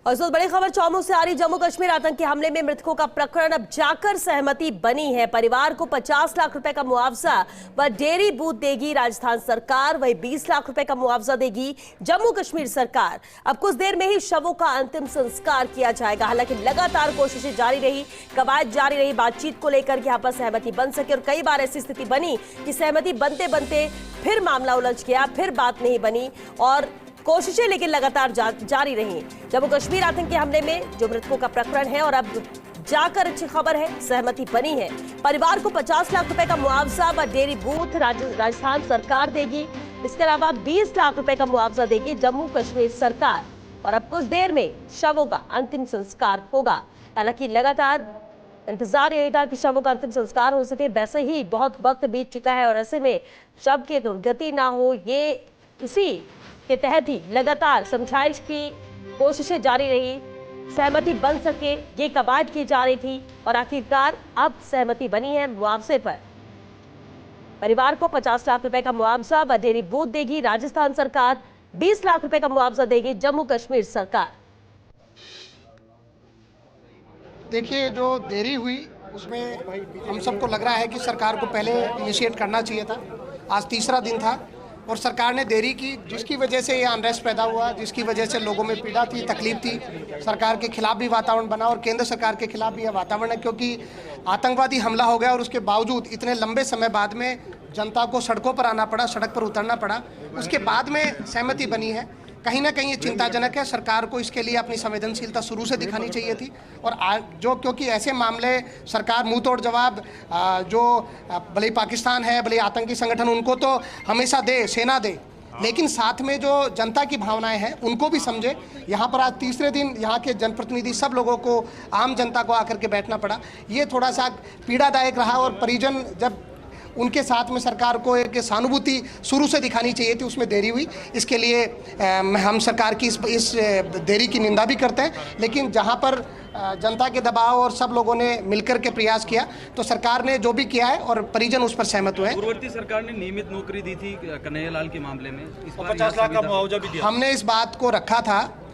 और इस वक्त बड़ी खबर चौमू से आ रही। जम्मू कश्मीर आतंकी हमले में मृतकों का प्रकरण अब जाकर सहमति बनी है। परिवार को 50 लाख रुपए का मुआवजा व डेयरी बूथ देगी राजस्थान सरकार, वही 20 लाख रुपए का मुआवजा देगी जम्मू कश्मीर सरकार। अब कुछ देर में ही शवों का अंतिम संस्कार किया जाएगा। हालांकि लगातार कोशिशें जारी रही, कवायद जारी रही बातचीत को लेकर कि यहाँ पर सहमति बन सके, और कई बार ऐसी स्थिति बनी कि सहमति बनते बनते फिर मामला उलझ गया, फिर बात नहीं बनी और कोशिशें लेकिन लगातार जारी रही। जम्मू कश्मीर आतंकी हमले में जो मृतकों का प्रकरण है और अब जाकर अच्छी खबर है, सहमति बनी है। परिवार को 50 लाख रुपए का मुआवजा व डेयरी बूथ राजस्थान सरकार देगी। इसके अलावा 20 लाख रुपए का मुआवजा देगी जम्मू कश्मीर सरकार, और अब कुछ देर में शवों का अंतिम संस्कार होगा। हालांकि लगातार इंतजार यही था कि शवों का अंतिम संस्कार हो सके, वैसे ही बहुत वक्त बीत चुका है और ऐसे में शव की दुर्गति ना हो, ये इसी के तहत ही लगातार समझाइश की कोशिशें जारी रही, सहमति बन सके ये कवायद की जा रही थी और आखिरकार अब सहमति बनी है मुआवजे पर। परिवार को 50 लाख रुपए का मुआवजा व डेयरी बूथ देगी राजस्थान सरकार, 20 लाख रुपए का मुआवजा देगी जम्मू कश्मीर सरकार। देखिए, जो देरी हुई उसमें हम सबको लग रहा है कि सरकार को पहले इनिशिएट करना चाहिए था। आज तीसरा दिन था और सरकार ने देरी की, जिसकी वजह से ये अनरेस्ट पैदा हुआ, जिसकी वजह से लोगों में पीड़ा थी, तकलीफ थी। सरकार के खिलाफ भी वातावरण बना और केंद्र सरकार के खिलाफ भी यह वातावरण है, क्योंकि आतंकवादी हमला हो गया और उसके बावजूद इतने लंबे समय बाद में जनता को सड़कों पर आना पड़ा, सड़क पर उतरना पड़ा, उसके बाद में सहमति बनी है। कहीं ना कहीं ये चिंताजनक है। सरकार को इसके लिए अपनी संवेदनशीलता शुरू से दिखानी चाहिए थी और क्योंकि ऐसे मामले सरकार मुंह तोड़ जवाब जो भले पाकिस्तान है, भले आतंकी संगठन, उनको तो हमेशा दे, सेना दे, लेकिन साथ में जो जनता की भावनाएं हैं उनको भी समझे। यहाँ पर आज तीसरे दिन यहाँ के जनप्रतिनिधि सब लोगों को, आम जनता को आकर के बैठना पड़ा। ये थोड़ा सा पीड़ादायक रहा और परिजन जब उनके साथ में सरकार को एक सहानुभूति शुरू से दिखानी चाहिए थी, उसमें देरी हुई। इसके लिए हम सरकार की इस देरी की निंदा भी करते हैं, लेकिन जहां पर जनता के दबाव और सब लोगों ने मिलकर के प्रयास किया तो सरकार ने जो भी किया है और परिजन उस पर सहमत हुए हैं। पूर्ववर्ती सरकार ने नियमित नौकरी दी थी कन्हैयालाल के मामले में, इस बार 50 लाख का मुआवजा भी दिया। हमने इस बात को रखा था।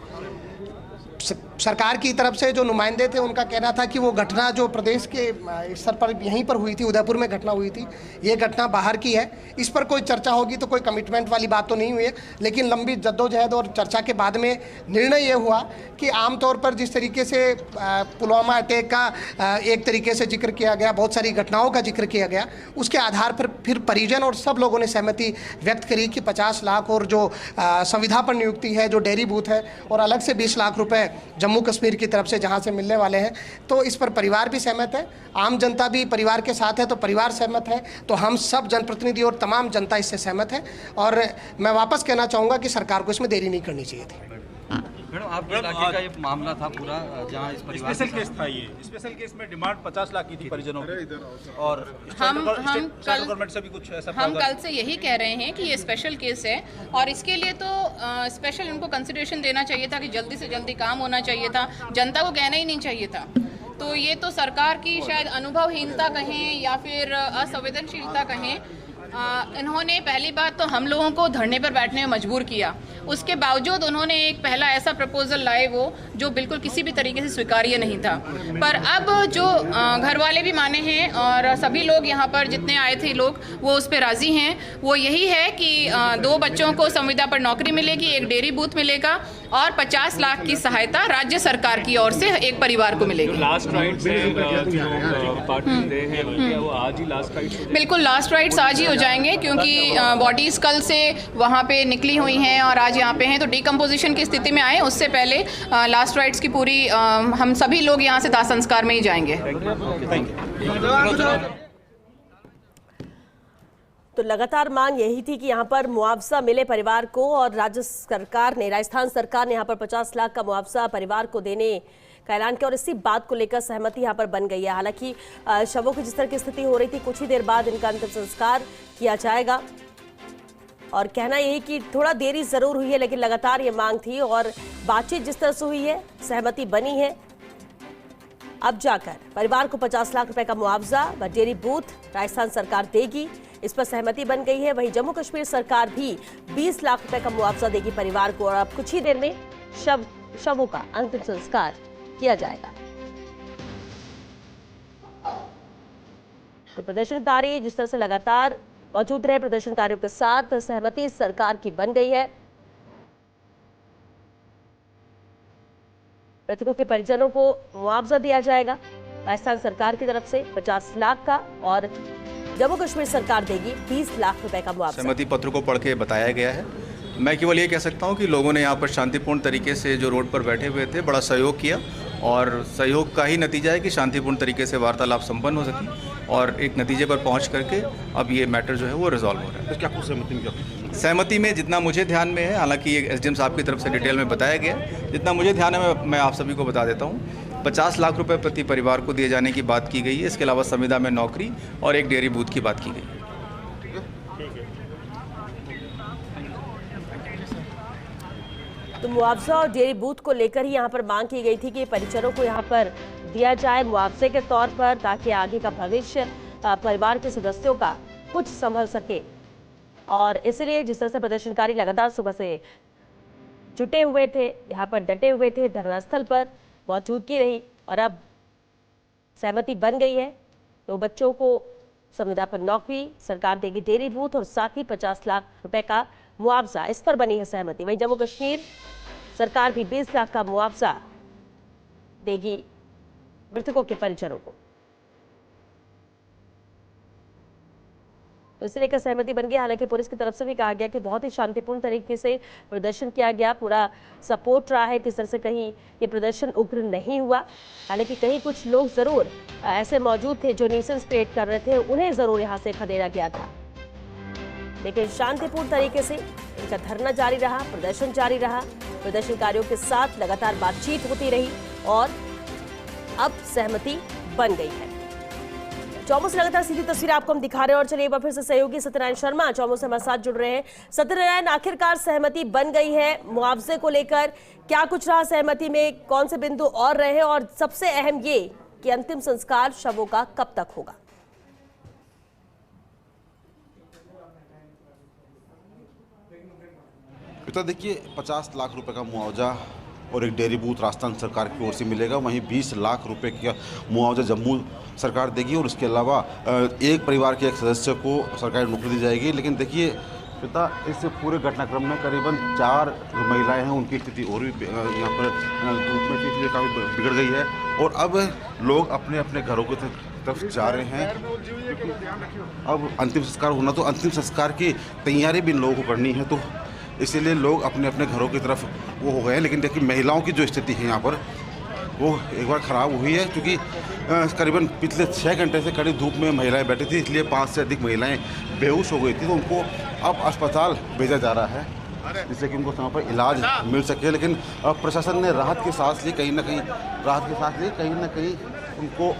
सरकार की तरफ से जो नुमाइंदे थे उनका कहना था कि वो घटना जो प्रदेश के स्तर पर यहीं पर हुई थी, उदयपुर में घटना हुई थी, ये घटना बाहर की है। इस पर कोई चर्चा होगी तो कोई कमिटमेंट वाली बात तो नहीं हुई है, लेकिन लंबी जद्दोजहद और चर्चा के बाद में निर्णय ये हुआ कि आमतौर पर जिस तरीके से पुलवामा अटैक का एक तरीके से जिक्र किया गया, बहुत सारी घटनाओं का जिक्र किया गया, उसके आधार पर फिर परिजन और सब लोगों ने सहमति व्यक्त करी कि 50 लाख और जो संविधा पर नियुक्ति है, जो डेयरी बूथ है, और अलग से 20 लाख रुपए जम्मू कश्मीर की तरफ से जहां से मिलने वाले हैं, तो इस पर परिवार भी सहमत है, आम जनता भी परिवार के साथ है, तो परिवार सहमत है, तो हम सब जनप्रतिनिधि और तमाम जनता इससे सहमत है। और मैं वापस कहना चाहूँगा कि सरकार को इसमें देरी नहीं करनी चाहिए थी। मैडम, आपके इलाके का ये मामला था पूरा, जहाँ इस परिवार स्पेशल केस था। ये स्पेशल केस में डिमांड 50 लाख की थी परिजनों की, और हम गवर्नमेंट से भी कुछ ऐसा हम कल से यही कह रहे हैं कि ये स्पेशल केस है और इसके लिए तो स्पेशल उनको कंसिडरेशन देना चाहिए था कि जल्दी से जल्दी काम होना चाहिए था, जनता को कहना ही नहीं चाहिए था। तो ये तो सरकार की शायद अनुभवहीनता कहें या फिर असंवेदनशीलता कहें। इन्होंने पहली बात तो हम लोगों को धरने पर बैठने में मजबूर किया, उसके बावजूद उन्होंने एक पहला ऐसा प्रपोजल लाए वो जो बिल्कुल किसी भी तरीके से स्वीकार्य नहीं था। पर अब जो घर वाले भी माने हैं और सभी लोग यहाँ पर जितने आए थे लोग वो उस पर राजी हैं, वो यही है कि 2 बच्चों को संविदा पर नौकरी मिलेगी, एक डेयरी बूथ मिलेगा और 50 लाख की सहायता राज्य सरकार की ओर से एक परिवार को मिलेगी। बिल्कुल लास्ट राइट्स आज ही हो जाएंगे, क्योंकि बॉडीज कल से वहाँ पे निकली हुई हैं और आज यहाँ पे हैं, तो डिकम्पोजिशन की स्थिति में आए उससे पहले लास्ट राइट्स की पूरी हम सभी लोग यहाँ से दाह संस्कार में ही जाएंगे। तो लगातार मांग यही थी कि यहाँ पर मुआवजा मिले परिवार को, और राज्य सरकार ने, राजस्थान सरकार ने यहाँ पर 50 लाख का मुआवजा परिवार को देने का ऐलान किया और इसी बात को लेकर सहमति यहाँ पर बन गई है। हालांकि शवों की जिस तरह की स्थिति हो रही थी, कुछ ही देर बाद इनका अंतिम संस्कार किया जाएगा और कहना यही कि थोड़ा देरी जरूर हुई है, लेकिन लगातार ये मांग थी और बातचीत जिस तरह से हुई है, सहमति बनी है। अब जाकर परिवार को 50 लाख रुपए का मुआवजा व डेयरी बूथ राजस्थान सरकार देगी, इस पर सहमति बन गई है। वहीं जम्मू कश्मीर सरकार भी 20 लाख रुपए का मुआवजा देगी परिवार को और अब कुछ ही देर में शव शवों का अंतिम संस्कार किया जाएगा। तो प्रदर्शनकारी जिस तरह से लगातार मौजूद रहे प्रदर्शनकारियों के साथ, सहमति सरकार की बन गई है। मृतकों के परिजनों को मुआवजा दिया जाएगा राजस्थान सरकार की तरफ से 50 लाख का, और जम्मू कश्मीर सरकार देगी 20 लाख रुपए का मुआवजा। सहमति पत्र को पढ़ के बताया गया है। मैं केवल ये कह सकता हूँ कि लोगों ने यहाँ पर शांतिपूर्ण तरीके से जो रोड पर बैठे हुए थे बड़ा सहयोग किया, और सहयोग का ही नतीजा है कि शांतिपूर्ण तरीके से वार्तालाप संपन्न हो सकी और एक नतीजे पर पहुँच करके अब ये मैटर जो है वो रिजॉल्व हो रहा है। क्या कुछ सहमति में क्या? सहमति में जितना मुझे ध्यान में है, हालांकि ये एसडीएम साहब की तरफ से डिटेल में बताया गया, जितना मुझे ध्यान है मैं आप सभी को बता देता हूँ। 50 लाख रुपए प्रति परिवार को दिए जाने की बात की गई है। इसके अलावा संविदा में नौकरी और एक डेयरी बूथ की बात की गई है। तो मुआवजा और डेयरी बूथ को लेकर ही यहाँ पर मांग की गई थी कि परिजनों को यहाँ पर दिया जाए मुआवजे के तौर पर, ताकि आगे का भविष्य परिवार के सदस्यों का कुछ संभल सके। और इसलिए जिस तरह से प्रदर्शनकारी लगातार सुबह से जुटे हुए थे, यहाँ पर डटे हुए थे, धरनास्थल पर मौजूदगी रही, और अब सहमति बन गई है। तो बच्चों को संविदा पर नौकरी, सरकार देगी डेयरी बूथ और साथ ही 50 लाख रुपए का मुआवजा, इस पर बनी है सहमति। वहीं जम्मू कश्मीर सरकार भी 20 लाख का मुआवजा देगी मृतकों के परिजनों को। तो इसे लेकर सहमति बन गई। हालांकि पुलिस की तरफ से भी कहा गया कि बहुत ही शांतिपूर्ण तरीके से प्रदर्शन किया गया, पूरा सपोर्ट रहा है, किस तरह से कहीं ये प्रदर्शन उग्र नहीं हुआ। हालांकि कहीं कुछ लोग जरूर ऐसे मौजूद थे जो न्यूसेंस क्रिएट कर रहे थे, उन्हें जरूर यहाँ से खदेड़ा गया था, लेकिन शांतिपूर्ण तरीके से इनका धरना जारी रहा, प्रदर्शन जारी रहा। प्रदर्शनकारियों के साथ लगातार बातचीत होती रही और अब सहमति बन गई है। चौमू से लगातार सीधी तस्वीर आपको हम दिखा रहे हैं, और चलिए एक बार फिर से सहयोगी सत्यनारायण शर्मा चौमू से हमारे साथ जुड़ रहे हैं। सत्यनारायण, आखिरकार सहमति बन गई है मुआवजे को लेकर, क्या कुछ रहा सहमति में, कौन से बिंदु और रहे, और सबसे अहम ये कि अंतिम संस्कार शवों का कब तक होगा? तो देखिए 50 लाख रुपए का मुआवजा और एक डेयरी बूथ राजस्थान सरकार की ओर से मिलेगा। वहीं 20 लाख रुपए का मुआवजा जम्मू सरकार देगी, और इसके अलावा एक परिवार के एक सदस्य को सरकारी नौकरी दी जाएगी। लेकिन देखिए पिता, इस पूरे घटनाक्रम में करीबन 4 महिलाएं हैं, उनकी स्थिति और भी यहाँ पर धूप में इसलिए काफ़ी बिगड़ गई है, और अब लोग अपने अपने घरों की तरफ जा रहे हैं। अब अंतिम संस्कार होना, तो अंतिम संस्कार की तैयारी भी इन लोगों को करनी है, तो इसीलिए लोग अपने अपने घरों की तरफ वो हो गए हैं। लेकिन देखिए महिलाओं की जो स्थिति है यहाँ पर वो एक बार ख़राब हुई है, क्योंकि करीबन पिछले 6 घंटे से कड़ी धूप में महिलाएं बैठी थी, इसलिए 5 से अधिक महिलाएं बेहोश हो गई थी। तो उनको अब अस्पताल भेजा जा रहा है जिससे कि उनको समय पर इलाज मिल सके। लेकिन अब प्रशासन ने राहत की सांस ली, कहीं ना कहीं राहत की सांस ली, कहीं ना कहीं उनको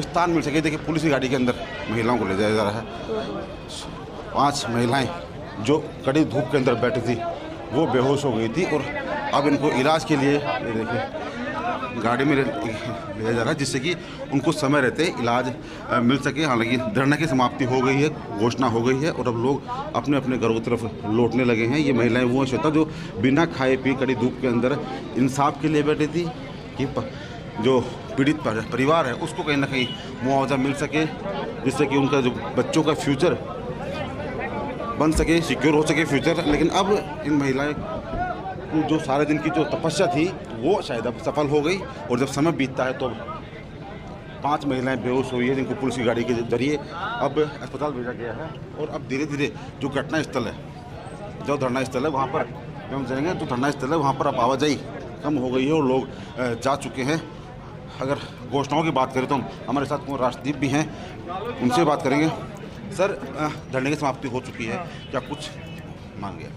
स्थान मिल सके। देखिए पुलिस की गाड़ी के अंदर महिलाओं को ले जाया जा रहा है। 5 महिलाएँ जो कड़ी धूप के अंदर बैठी थी वो बेहोश हो गई थी, और अब इनको इलाज के लिए ये देखिए गाड़ी में ले जाया जा रहा है, जिससे कि उनको समय रहते इलाज मिल सके। हालांकि धरना की समाप्ति हो गई है, घोषणा हो गई है, और अब लोग अपने अपने घरों की तरफ लौटने लगे हैं। ये महिलाएं वो श्वेता जो बिना खाए पी कड़ी धूप के अंदर इंसाफ के लिए बैठी थी कि जो पीड़ित परिवार है उसको कहीं ना कहीं मुआवजा मिल सके, जिससे कि उनका जो बच्चों का फ्यूचर बन सके, सिक्योर हो सके फ्यूचर। लेकिन अब इन महिलाएं की जो सारे दिन की जो तपस्या थी वो शायद अब सफल हो गई, और जब समय बीतता है तो 5 महिलाएं बेहोश हुई है, जिनको पुलिस की गाड़ी के जरिए अब अस्पताल भेजा गया है। और अब धीरे धीरे जो घटना स्थल है, जो धरना स्थल है, वहाँ पर जब हम जाएंगे तो धरना स्थल है वहाँ पर अब आवाजाही कम हो गई है और लोग जा चुके हैं। अगर घोषणाओं की बात करें तो हमारे साथ राष्ट्रदीप भी हैं, उनसे बात करेंगे। सर, धरने की समाप्ति हो चुकी है, क्या कुछ मांग गया?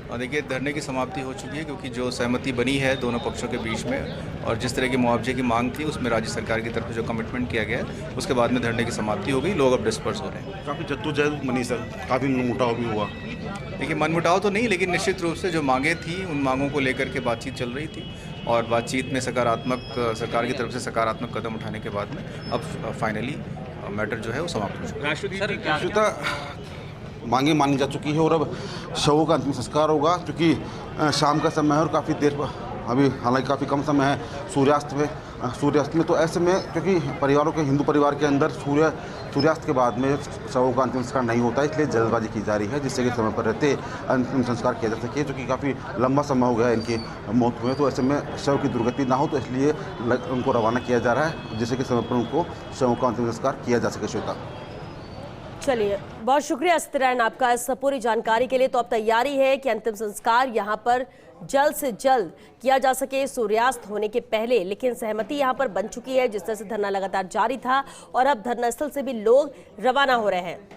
और देखिए धरने की समाप्ति हो चुकी है, क्योंकि जो सहमति बनी है दोनों पक्षों के बीच में और जिस तरह की मुआवजे की मांग थी उसमें राज्य सरकार की तरफ से जो कमिटमेंट किया गया है उसके बाद में धरने की समाप्ति हो गई। लोग अब डिस्पर्स हो रहे हैं। काफ़ी जद्दोजहद बनी सर, काफ़ी मनमुटाव भी हुआ। देखिए मनमुटाव तो नहीं, लेकिन निश्चित रूप से जो मांगें थी उन मांगों को लेकर के बातचीत चल रही थी, और बातचीत में सकारात्मक सरकार की तरफ से सकारात्मक कदम उठाने के बाद में अब फाइनली मैटर जो है वो समाप्त हो चुका है। मांगे मानी जा चुकी है और अब शवों का अंतिम संस्कार होगा, क्योंकि शाम का समय है और काफ़ी देर अभी हालांकि काफ़ी कम समय है सूर्यास्त में, तो ऐसे में क्योंकि परिवारों के हिंदू परिवार के अंदर सूर्यास्त के बाद में शवों का अंतिम संस्कार नहीं होता है, इसलिए जल्दबाजी की जा रही है जिससे कि समय पर रहते अंतिम संस्कार किया जा सके, जो कि काफ़ी लंबा समय हो गया इनकी मौत हुए। तो ऐसे में शव की दुर्गति ना हो, तो इसलिए उनको रवाना किया जा रहा है जिससे कि समय पर उनको शवों का अंतिम संस्कार किया जा सके। श्वेता, चलिए, बहुत शुक्रिया सत्यनारायण आपका इस पूरी जानकारी के लिए। तो अब तैयारी है कि अंतिम संस्कार यहां पर जल्द से जल्द किया जा सके सूर्यास्त होने के पहले, लेकिन सहमति यहां पर बन चुकी है। जिस तरह से धरना लगातार जारी था और अब धरना स्थल से भी लोग रवाना हो रहे हैं।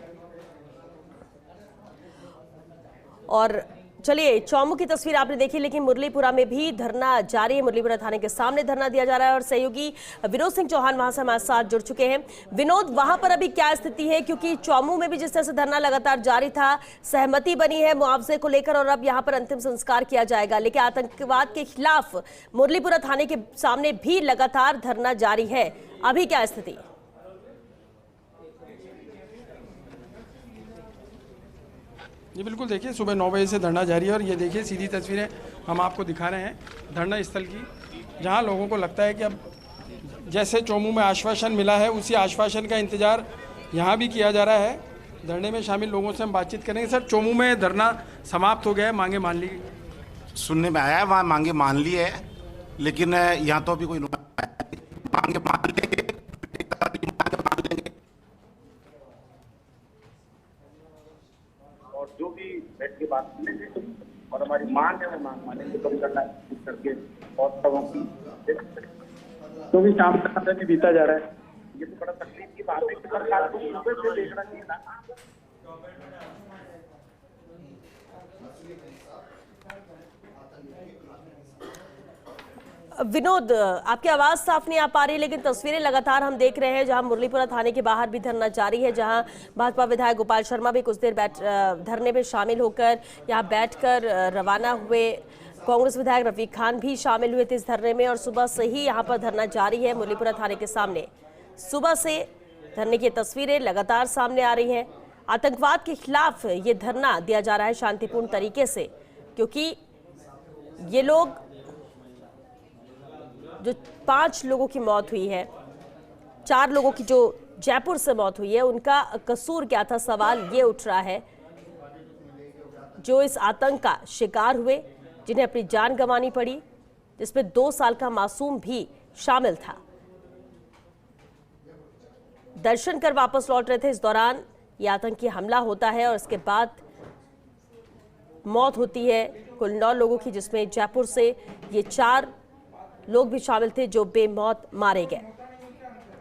और चलिए, चौमू की तस्वीर आपने देखी, लेकिन मुरलीपुरा में भी धरना जारी है। मुरलीपुरा थाने के सामने धरना दिया जा रहा है और सहयोगी विनोद सिंह चौहान वहां से हमारे साथ जुड़ चुके हैं। विनोद, वहां पर अभी क्या स्थिति है? क्योंकि चौमू में भी जिस तरह से धरना लगातार जारी था, सहमति बनी है मुआवजे को लेकर और अब यहां पर अंतिम संस्कार किया जाएगा, लेकिन आतंकवाद के खिलाफ मुरलीपुरा थाने के सामने भी लगातार धरना जारी है। अभी क्या स्थिति? जी बिल्कुल, देखिए सुबह 9 बजे से धरना जारी है और ये देखिए सीधी तस्वीरें हम आपको दिखा रहे हैं धरना स्थल की, जहां लोगों को लगता है कि अब जैसे चौमू में आश्वासन मिला है उसी आश्वासन का इंतजार यहां भी किया जा रहा है। धरने में शामिल लोगों से हम बातचीत करेंगे। सर, चौमू में धरना समाप्त हो गया है, मांगे मान ली? सुनने में आया है वहाँ मांगे मान ली है, लेकिन यहाँ तो अभी कोई मांगे मान लेंगे और जो भी बैठ के बात करेंगे और हमारी मांग है वो मांग मानेंगे कम करना करके और सबों की तो भी शाम का समय भी बीता जा रहा है। ये तो बड़ा तकलीफ की बात है कि सरकार को सुबह से देखना चाहिए था। विनोद, आपकी आवाज साफ नहीं आ पा रही, लेकिन तस्वीरें लगातार हम देख रहे हैं जहां मुरलीपुरा थाने के बाहर भी धरना जारी है, जहां भाजपा विधायक गोपाल शर्मा भी कुछ देर धरने में शामिल होकर यहां बैठकर रवाना हुए। कांग्रेस विधायक रफीक खान भी शामिल हुए थे इस धरने में और सुबह से ही यहां पर धरना जारी है मुरलीपुरा थाने के सामने। सुबह से धरने की तस्वीरें लगातार सामने आ रही हैं। आतंकवाद के खिलाफ ये धरना दिया जा रहा है शांतिपूर्ण तरीके से, क्योंकि ये लोग जो 5 लोगों की मौत हुई है, 4 लोगों की जो जयपुर से मौत हुई है, उनका कसूर क्या था? सवाल ये उठ रहा है। जो इस आतंक का शिकार हुए, जिन्हें अपनी जान गंवानी पड़ी, जिसमें 2 साल का मासूम भी शामिल था, दर्शन कर वापस लौट रहे थे। इस दौरान ये आतंकी हमला होता है और इसके बाद मौत होती है कुल 9 लोगों की, जिसमें जयपुर से ये 4 लोग भी शामिल थे जो बेमौत मारे गए।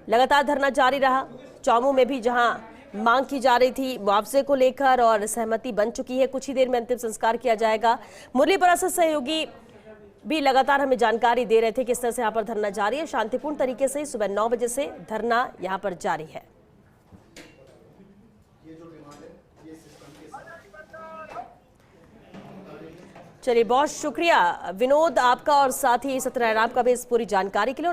लगातार धरना जारी रहा। चौमू में भी जहां मांग की जा रही थी मुआवजे को लेकर और सहमति बन चुकी है, कुछ ही देर में अंतिम संस्कार किया जाएगा। मुरलीपुरा से सहयोगी भी लगातार हमें जानकारी दे रहे थे किस तरह से यहाँ पर धरना जारी है। शांतिपूर्ण तरीके से सुबह 9 बजे से धरना यहाँ पर जारी है। चलिए, बहुत शुक्रिया विनोद आपका और साथ ही सत्यनारायण आपका भी इस पूरी जानकारी के लिए।